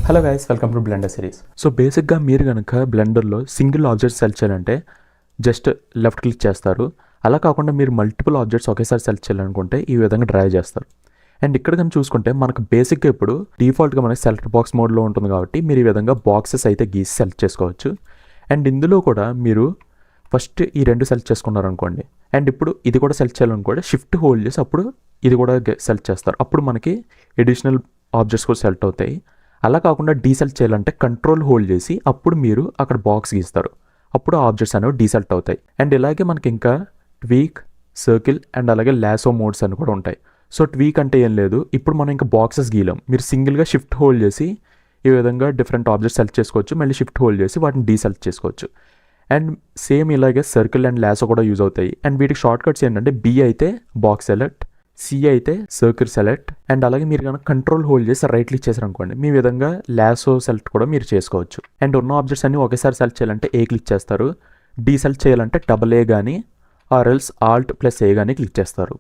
Hello guys, welcome to blender series. So బేసిక్గా మీరు కనుక బ్లెండర్లో సింగిల్ ఆబ్జెక్ట్ సెలెక్ట్ చేయాలంటే జస్ట్ లెఫ్ట్ క్లిక్ చేస్తారు. అలా కాకుండా మీరు మల్టిపుల్ ఆబ్జెక్ట్స్ ఒకేసారి సెలెక్ట్ చేయాలనుకుంటే ఈ విధంగా డ్రైవ్ చేస్తారు. అండ్ ఇక్కడ కానీ చూసుకుంటే మనకు బేసిక్గా ఇప్పుడు డిఫాల్ట్గా మనకి సెలెక్ట్ బాక్స్ మోడ్లో ఉంటుంది కాబట్టి మీరు ఈ విధంగా బాక్సెస్ అయితే గీసి సెలెక్ట్ చేసుకోవచ్చు. అండ్ ఇందులో కూడా మీరు ఫస్ట్ ఈ రెండు సెలెక్ట్ చేసుకున్నారనుకోండి, అండ్ ఇప్పుడు ఇది కూడా సెలెక్ట్ చేయాలనుకోండి షిఫ్ట్ హోల్డ్ చేసి అప్పుడు ఇది కూడా సెలెక్ట్ చేస్తారు. అప్పుడు మనకి ఎడిషనల్ ఆబ్జెక్ట్స్ కూడా సెలెక్ట్ అవుతాయి. అలా కాకుండా డీసెలెక్ట్ చేయాలంటే కంట్రోల్ హోల్డ్ చేసి అప్పుడు మీరు అక్కడ బాక్స్ గీస్తారు. అప్పుడు ఆబ్జెక్ట్స్ అనేవి డీసెలెక్ట్ అవుతాయి. అండ్ ఇలాగే మనకి ఇంకా ట్వీక్, సర్కిల్ అండ్ అలాగే లాసో మోడ్స్ అని కూడా ఉంటాయి. సో ట్వీక్ అంటే ఏం లేదు, ఇప్పుడు మనం ఇంకా బాక్సెస్ గీయలేం. మీరు సింగిల్గా షిఫ్ట్ హోల్డ్ చేసి ఈ విధంగా డిఫరెంట్ ఆబ్జెక్ట్స్ సెలెక్ట్ చేసుకోవచ్చు, మళ్ళీ షిఫ్ట్ హోల్డ్ చేసి వాటిని డీసెలెక్ట్ చేసుకోవచ్చు. అండ్ సేమ్ ఇలాగే సర్కిల్ అండ్ లాసో కూడా యూజ్ అవుతాయి. అండ్ వీటికి షార్ట్ కట్స్ ఏంటంటే బి అయితే బాక్స్ సెలెక్ట్, సి అయితే సర్కిల్ సెలెక్ట్, అండ్ అలాగే మీరు కనుక కంట్రోల్ హోల్డ్ చేసి రైట్ క్లిక్ చేశారనుకోండి మీ విధంగా లాసో సెలెక్ట్ కూడా మీరు చేసుకోవచ్చు. అండ్ ఉన్న ఆబ్జెక్ట్స్ అన్ని ఒకేసారి సెలెక్ట్ చేయాలంటే ఏ క్లిక్ చేస్తారు, డీ సెలెక్ట్ చేయాలంటే డబల్ ఏ కానీ ఆర్ ఎల్స్ ఆల్ట్ ప్లస్ ఏ కానీ క్లిక్ చేస్తారు.